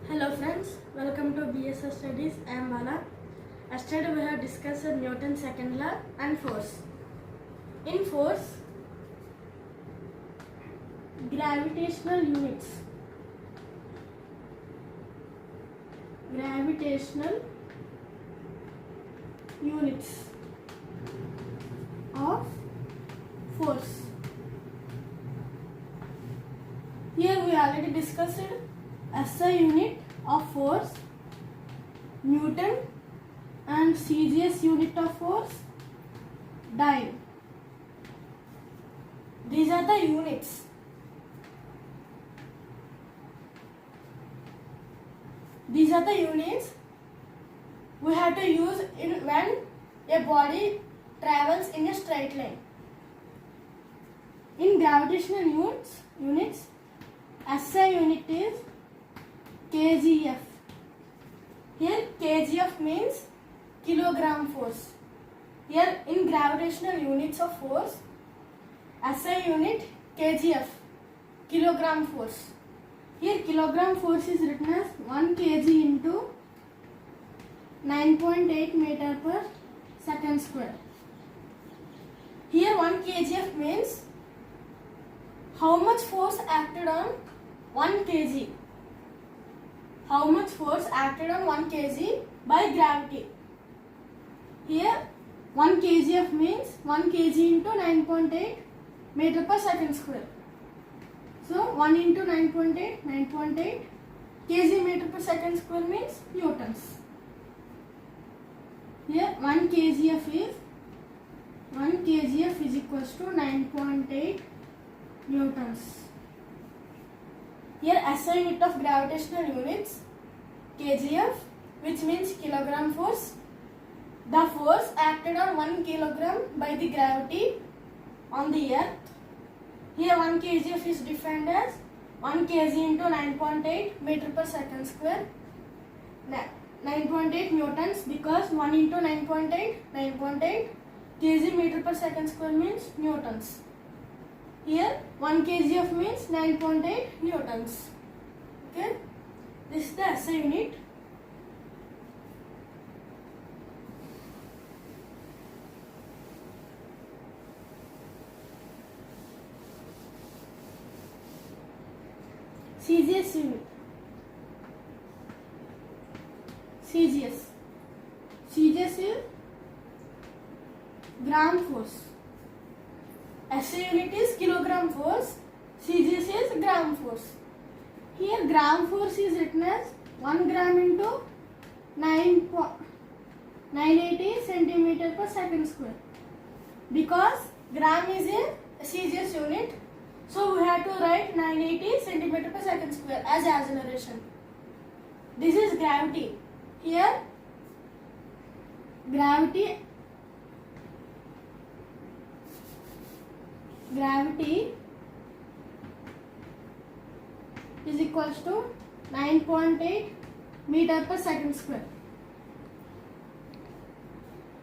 Hello friends, welcome to BSS Studies. I am Bala. Yesterday we have discussed Newton's second law and force. In force, gravitational units. Of force. Here we already discussed SI unit of force, Newton, and CGS unit of force, dyne. These are the units. These are the units we have to use when a body travels in a straight line. In gravitational units, SI unit is kgf. Here kgf means kilogram force. Here in gravitational units of force, SI unit kgf, kilogram force. Here kilogram force is written as 1 kg into 9.8 meter per second square. Here 1 kgf means how much force acted on 1 kg. How much force acted on 1 kg by gravity. Here 1 kgf means 1 kg into 9.8 meter per second square. So 1 into 9.8 kg meter per second square means newtons. Here 1 kgf is equals to 9.8 newtons. Here SI unit of gravitational units kgf, which means kilogram force. The force acted on 1 kilogram by the gravity on the earth. Here 1 kgf is defined as 1 kg into 9.8 meter per second square. 9.8 newtons, because 1 into 9.8 kg meter per second square means newtons. Here 1 kgf means 9.8 newtons. Okay, this is the SI unit. CGS unit. CGS is gram force. SI unit is kilogram force. CGS is gram force. Here gram force is written as 1 gram into 980 centimeter per second square. Because gram is a CGS unit, so we have to write 980 centimeter per second square as acceleration. This is gravity. Here gravity is equals to 9.8 meter per second square.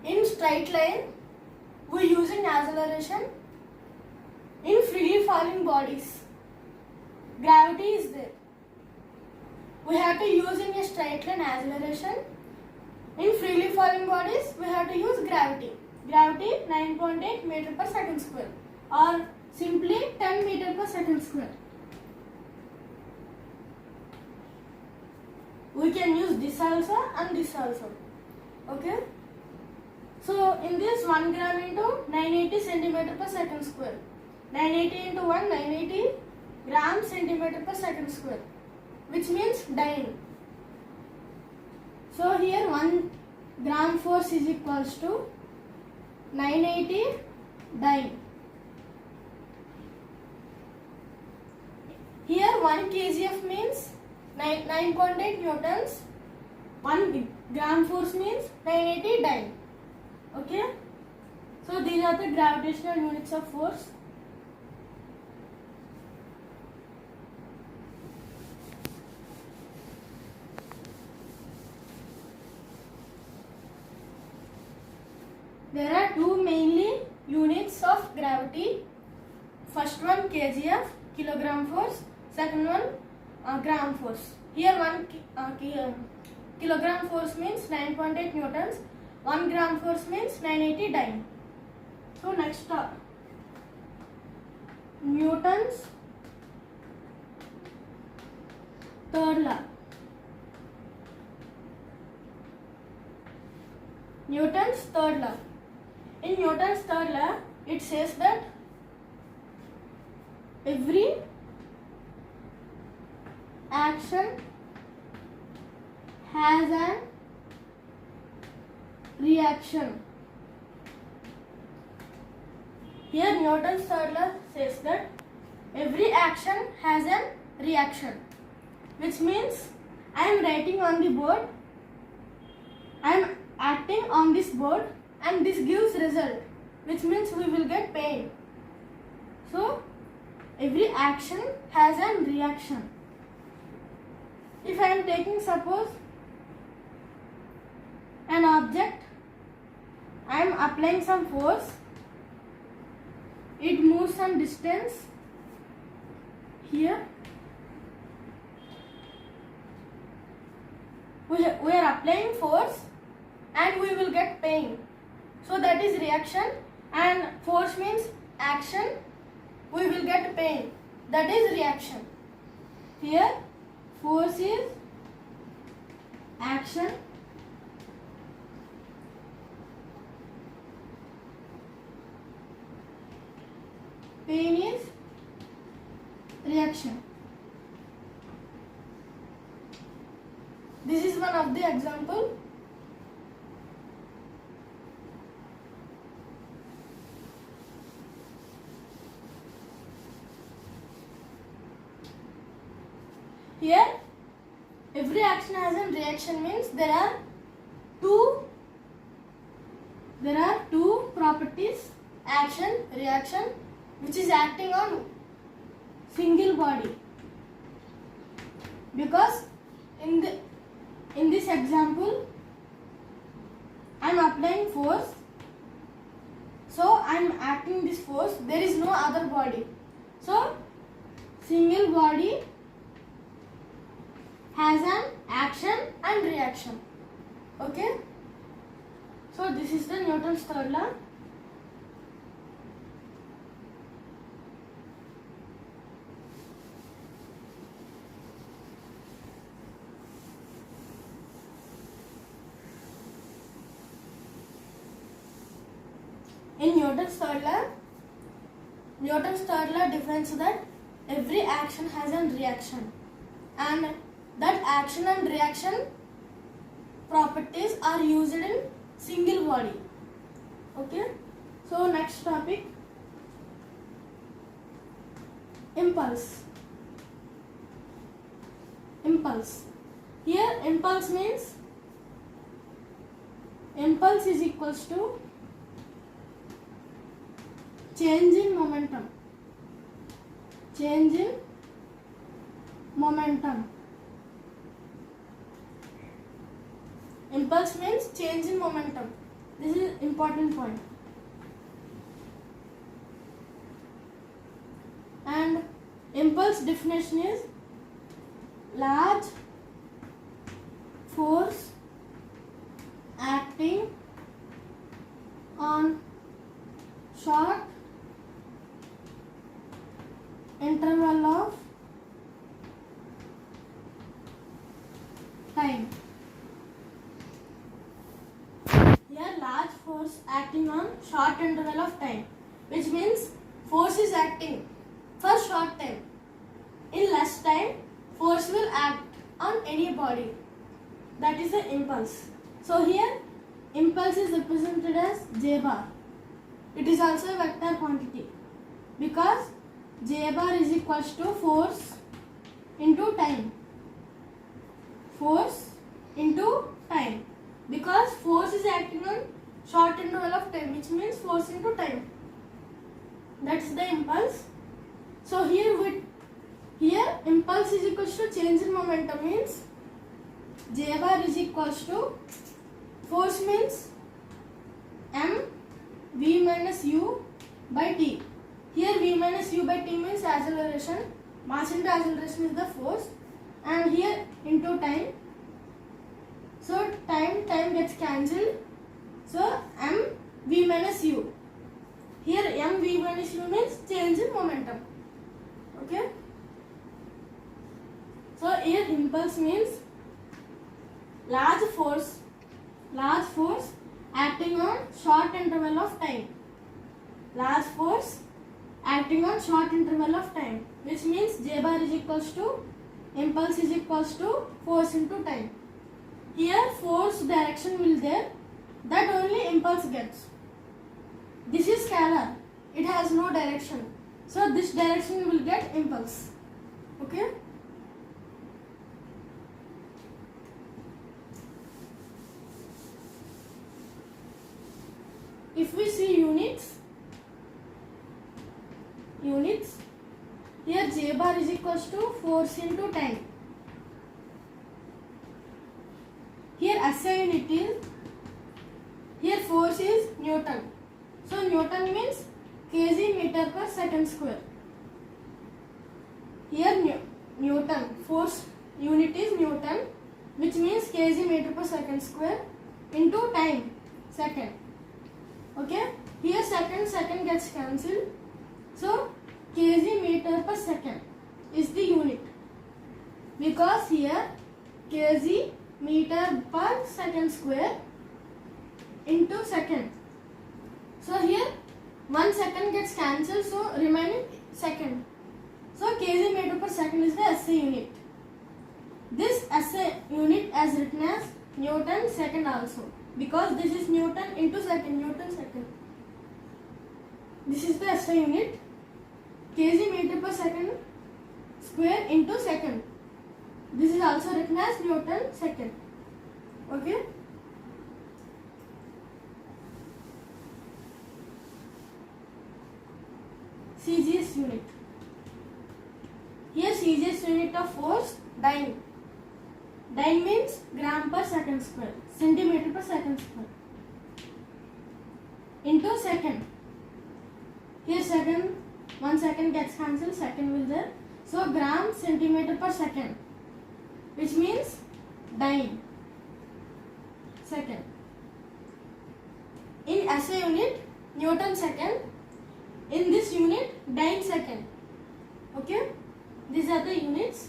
In straight line, we using acceleration. In freely falling bodies, gravity is there. We have to use in a straight line acceleration. In freely falling bodies, we have to use gravity. Gravity 9.8 meter per second square, or simply 10 meter per second square. We can use this also and this also. Okay. So in this 1 gram into 980 centimeter per second square. 980 into 1, 980 gram centimeter per second square, which means dyne. So here 1 gram force is equals to 980 dyne. Here 1 kgf means 9.8 newtons. 1 gram force means 980 dyne. Okay. So these are the gravitational units of force. There are two mainly units of gravity. First one kgf, kilogram force. Second one gram force. Here 1 kilogram force means 9.8 newtons. 1 gram force means 980 dyne. So next Newton's third law. Newton's third law. In Newton's third law, it says that every action has an reaction. Here Newton's third law says that every action has an reaction, which means I am writing on the board, I am acting on this board, and this gives result, which means we will get pain. So every action has a reaction. If I am taking, suppose, an object, I am applying some force, it moves some distance here. We are applying force and we will get pain. So that is reaction, and force means action, we will get pain. That is reaction. Here force is action, pain is reaction. This is one of the example. Here every action has a reaction means there are two properties, action, reaction, which is acting on single body. Because in this example I am applying force, so I am acting this force, there is no other body, so single body has an action and reaction. Okay, so this is the Newton's third law. In Newton's third law defines that every action has a reaction, and that action and reaction properties are used in single body. Okay, so next topic, impulse. Here impulse means, impulse is equals to change in momentum. Impulse means change in momentum. This is important point. And impulse definition is large force acting on short interval of time. Here large force acting on short interval of time, which means force is acting for short time. In less time, force will act on any body. That is the impulse. So here impulse is represented as J bar. It is also a vector quantity because J bar is equals to force into time. Force into time, because force is acting on short interval of time, which means force into time. That's the impulse. So here impulse is equals to change in momentum means J bar is equals to force means m v minus u by t. Here v minus u by t means acceleration. Mass into acceleration is the force. and here into time. So time gets cancelled. So mv minus u. Here mv minus u means change in momentum. Okay. So here impulse means large force acting on short interval of time. Large force acting on short interval of time, which means J bar is equals to impulse is equals to force into time. Here force direction will there, that only impulse gets. This is scalar, it has no direction, so this direction will get impulse. Okay. If we see units, here J bar is equals to force into time. Here SI unit is, here force is Newton. So Newton means kg meter per second square. Here Newton, force unit is Newton, which means kg meter per second square into time, second. Okay, here second gets cancelled, so kg meter per second is the unit, because here kg meter per second square into second. So here 1 second gets cancelled, so remaining second. So kg meter per second is the SI unit. This SI unit as written as Newton second also, because this is Newton into second, Newton second. This is the SI unit, kg meter per second square into second. This is also written as Newton second. Okay. CGS unit. Here CGS unit of force, dyne. Dyne means gram per second square, centimeter per second square. Into second. Here second, 1 second gets cancelled, second will there. So gram centimeter per second, which means dyne. Second. In SI unit, Newton second. In this unit, dyne second. Okay. These are the units.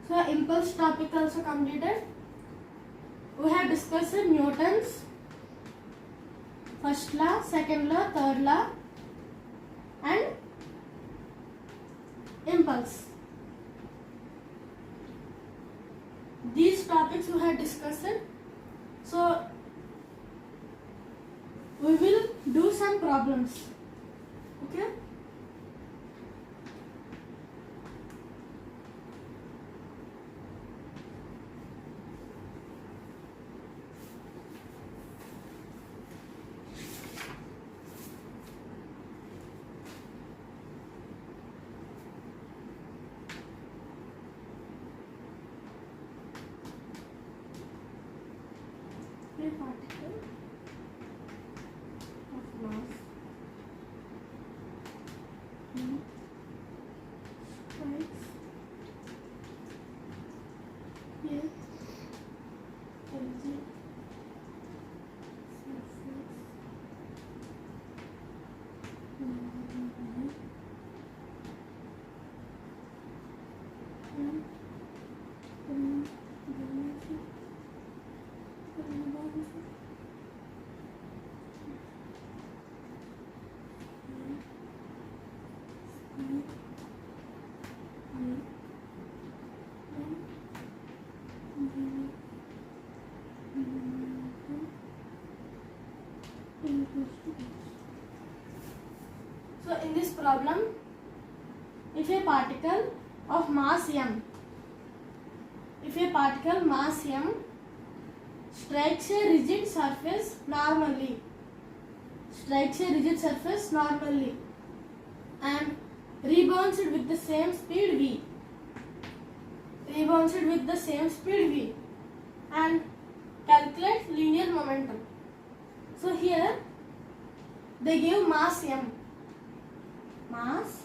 So impulse topic also completed. We have discussed Newton's first law, second law, third law, and impulse. These topics we have discussed. So we will do some problems. Okay. A particle of mass strikes here LG So in this problem, if a particle of mass m strikes a rigid surface normally. Strikes a rigid surface normally and rebounds it with the same speed v. Rebounds it with the same speed v and calculate linear momentum. So here they give mass m. Mass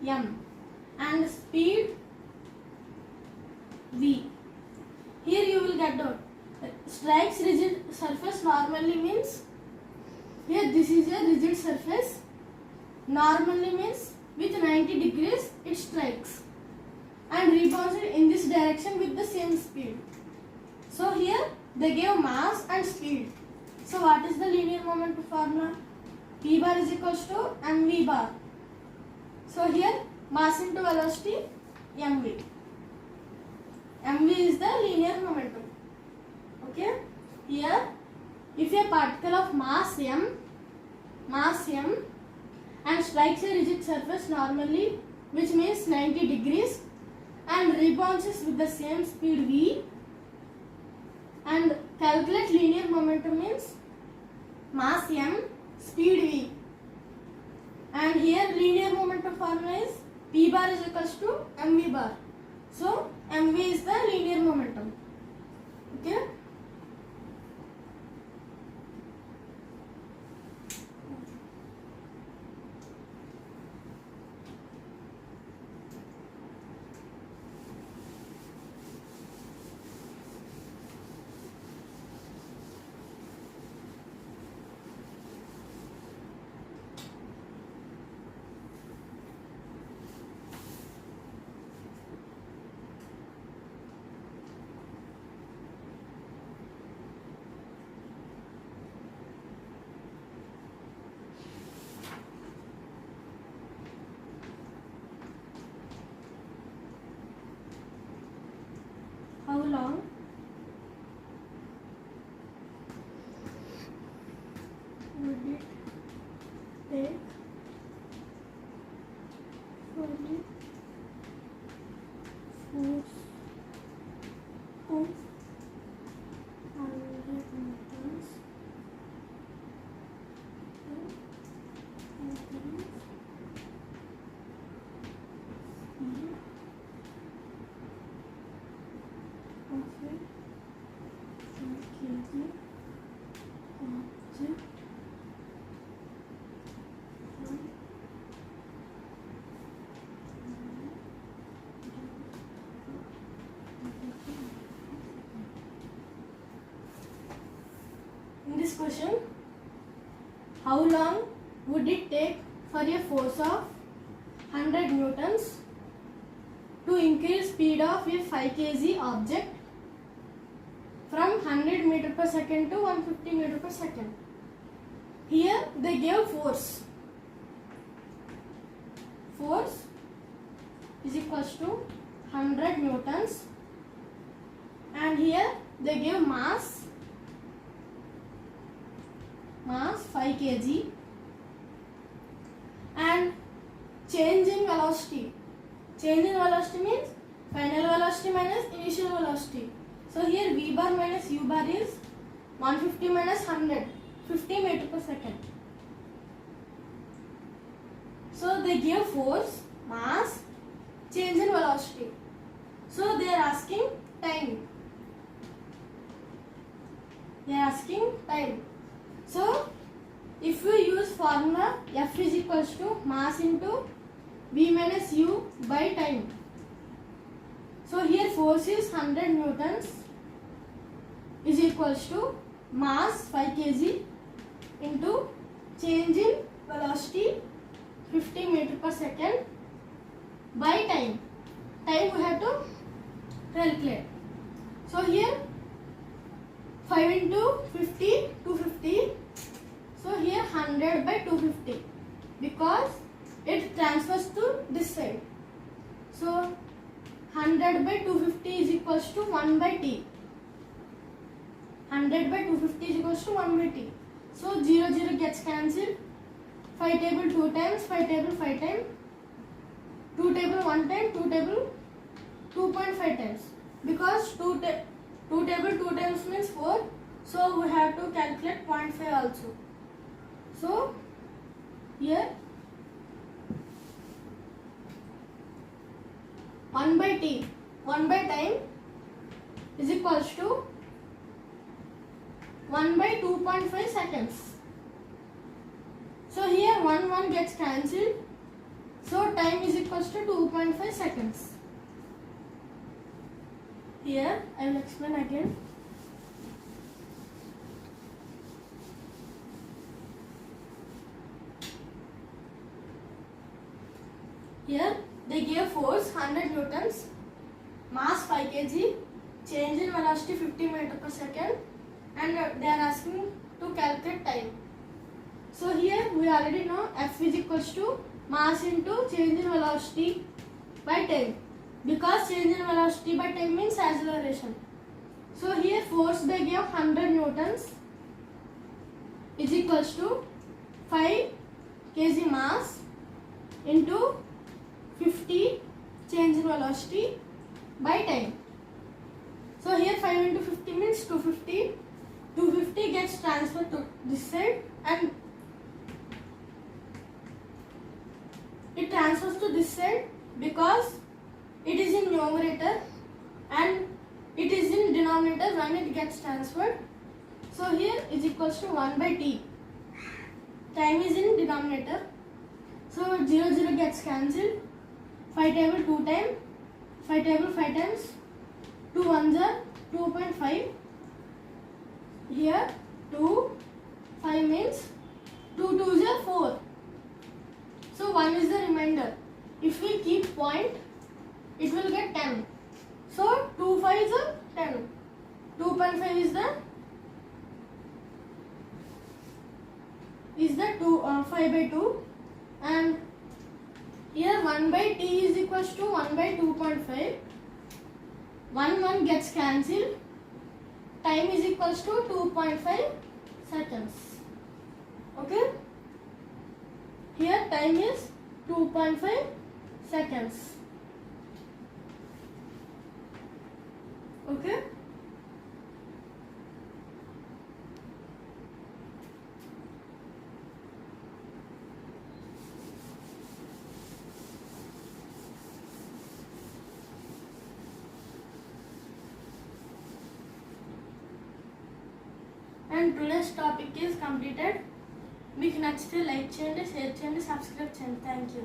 m and speed v. Here you will get out. Strikes rigid surface normally means here this is a rigid surface. Normally means with 90 degrees it strikes and rebounds it in this direction with the same speed. So here they gave mass and speed. So what is the linear momentum formula? P bar is equals to mv bar. So here mass into velocity mv. mv is the linear momentum. Okay. Here if a particle of mass m and strikes a rigid surface normally, which means 90 degrees, and rebounds with the same speed v, and calculate linear momentum means mass m, speed v, and here linear momentum formula is p bar is equals to mv bar. So mv is the linear momentum. Okay. How long would it take for the force of 100 newtons to increase speed of a 5 kg object from in this question, how long would it take for a force of 100 newtons to increase speed of a 5 kg object from 100 meter per second to 150 meter per second? Here they gave force. Force is equals to 100 newtons, and here they gave mass 5 kg, and change in velocity. Change in velocity means final velocity minus initial velocity. So here v bar minus u bar is 150 minus 100, 50 meter per second. So they give force, mass, change in velocity. So they are asking time. They are asking time. So if we use formula F is equals to mass into v minus u by time. So here force is 100 newtons is equals to mass 5 kg into change in velocity 50 meter per second by time. Time we have to calculate. So here 5 into 50, 250. So here 100 by 250 because it transfers to this side. So 100 by 250 is equals to 1 by t. 100 by 250 is equals to 1 by t. So 0 0 gets cancelled. 5 table 2 times, 5 table 5 times, 2 table 1 time, 2 table 2.5 times, because 2 table 2 times means 4. So we have to calculate 0.5 also. So here 1 by t, 1 by time is equals to 1 by 2.5 seconds. So here 1 gets cancelled. So time is equals to 2.5 seconds. Here I will explain again. Here they give force 100 newtons, mass 5 kg, change in velocity 50 meter per second, and they are asking to calculate time. So here we already know F is equals to mass into change in velocity by time, because change in velocity by time means acceleration. So here force they give 100 newtons is equals to 5 kg mass into 50 change in velocity by time. So here 5 into 50 means 250. 250 gets transferred to this side and it transfers to this side because it is in numerator and it is in denominator when it gets transferred. So here is equals to 1 by t. Time is in denominator. So 0 gets cancelled. 5 table 2 times. 5 table 5 times. 2 ones are 2.5. Here 2, 5 means 2 twos are 4. So 1 is the remainder. If we keep point, it will get 10. So 2 5s are 10. 2.5 is the 5 by 2, and here 1 by t is equals to 1 by 2.5. 1 gets cancelled. Time is equals to 2.5 seconds. Okay. Here time is 2.5 seconds. Okay. And today's topic is completed. మీకు నచ్చితే like చేయండి, share చేయండి, subscribe చేయండి. Thank you.